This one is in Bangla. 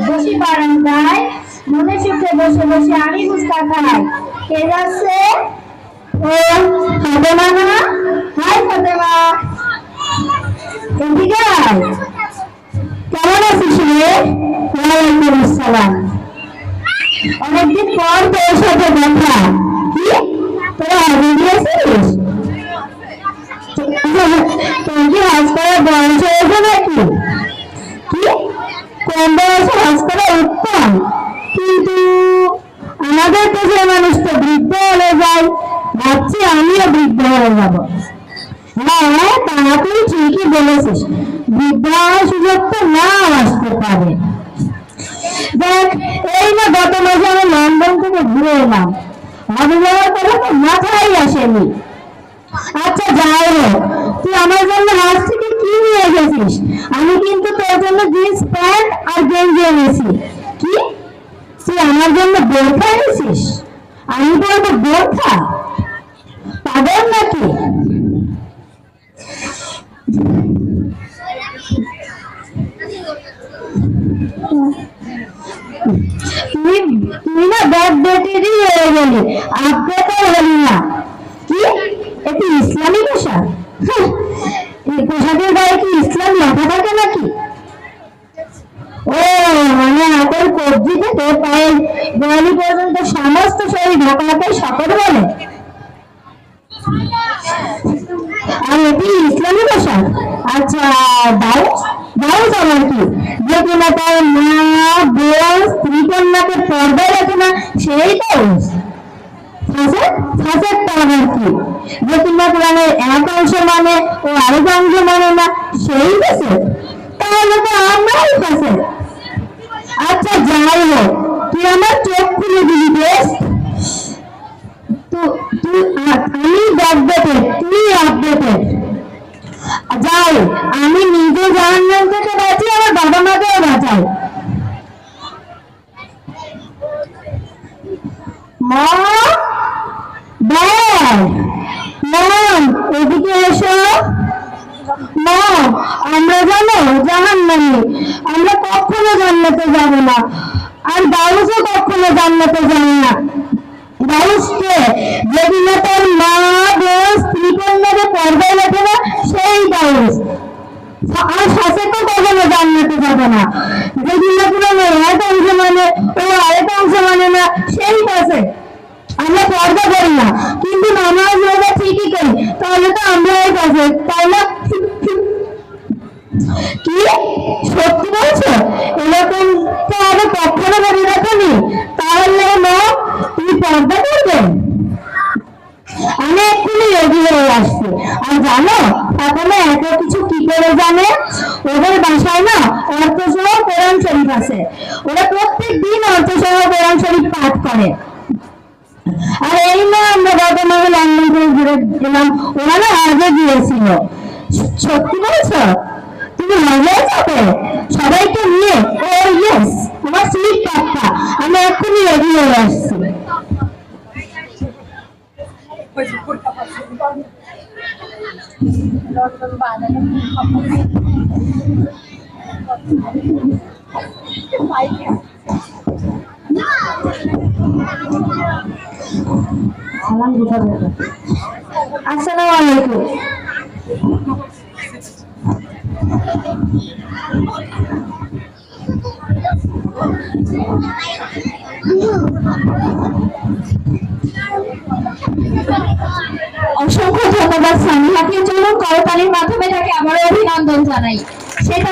বসি বারান্দায় মনে সুখে বসে বসে আমি ফুচকা খাই। কে যাচ্ছে? ও ফাতেমা না? হাই ফাতেমা, এদিকে আয়। কেমন আছিস রে? ওয়ালাইকুম আসসালাম। অনেকদিন পর তোর সাথে দেখা। কি তোরা আগে গিয়েছিস? তোর কি হজ করার বয়স হয়েছে নাকি? কি কম বয়সে হজ করা উত্তম, কিন্তু আমাদের দেশের মানুষ তো বৃদ্ধ হয়ে যায়। ভাবছি আমিও বৃদ্ধ হয়ে যাব। হ্যাঁ, তা তুই ঠিকই বলেছিস, বৃদ্ধ হওয়ার সুযোগ তো নাও আসতে পারে। দেখ, এই না গত মাসে আমি লন্ডন থেকে ঘুরে এলাম, হজ যাওয়ার কথা তো মাথায় আসেনি। আচ্ছা যাই হোক, তুই আমার জন্য হজ থেকে কি নিয়ে গেছিস? আমি কিন্তু তোর জন্য জিন্স প্যান্ট আর গেঞ্জি এনেছি। কি তুই আমার জন্য বোরখা এনেছিস? আমি বলবো বোরখা? পাগল নাকি? তুই না ব্যাগ বেটেরই হয়ে গেলি, আপডেট হলি না। কি এটি ইসলামী পোশাক? এই পোশাকের গায়ে কি ইসলাম লেখা থাকে নাকি? ও মানে হাতের কবজি থেকে পায়ের গোড়ালি পর্যন্ত সমস্ত শরীর ঢাকাকে শপথ বলে, আর এটি ইসলামী পোশাক? আচ্ছা, দাউস দাউস আবার কি? যে কিনা তার মা বোন স্ত্রী কন্যাকে পর্দায় রাখে না, সেই দাউস। ফাসেক ফাসেকটা আবার কি? যে কিনা কোরআনের এক অংশ মানে ও আরেক অংশ মানে না, সেই ফাসেক। তাহলে তো আমরাই ফাসেক। আচ্ছা যাই হোক, তুই আমার চোখ খুলে দিলি বেশ। আমি ব্যাকডেটেড, তুই আপডেটেড। যাই, আমি নিজে জাহান্নাম থেকে বাঁচি, আমার বাবা মাকেও বাঁচাই। মম, এদিকে এসো। মম, আমরা জানো জাহান্নামী, আমরা কখনো জান্নাতে যাব না, আর দাউসও কখনো জান্নাতে যাবে না। দাউসকে যেদিন তার মা বোন স্ত্রী কন্যাকে পর্দায় রাখে না, সেই দাউস। আর ফাসেকও কখনো জান্নাতে যাবে না, যেদিন না কোরআনের এক অংশ মানে ও আরেক অংশ মানে না, সেই ফাসেক। আমরা পর্দা করি না, কিন্তু নামাজ রোজা ঠিকই করি, তাহলে তো আমরাই ফাসেক, তাই না? কি সত্যি বলছো? এরকম তো আগে কখনো ভেবে দেখনি। তাহলে মা, তুমি পর্দা করবে? আমি এক্ষুনি রেডি হয়ে আসছি। আর জানো এখনো এত কিছু কি করে জানে? ওদের বাসায় না অর্থসহ কোরআন শরীফ আছে, ওরা প্রত্যেক দিন অর্থসহ কোরআন শরীফ পাঠ করে। আর এই না আমরা গত মাসে লন্ডন থেকে ঘুরে গেলাম, ওরা না আগে গিয়েছিল। সত্যি বলছো? তুমি হজে যাবে সবাইকে নিয়ে? ও ইয়েস, আমার সিট পাক্কা, আমি এক্ষুনি রেডি হয়ে আসছি। আসসালামু আলাইকুম। অসংখ্য ধন্যবাদ সামিহাকে। চলুন করতালির মাধ্যমে তাকে আবারও অভিনন্দন জানাই। সেটা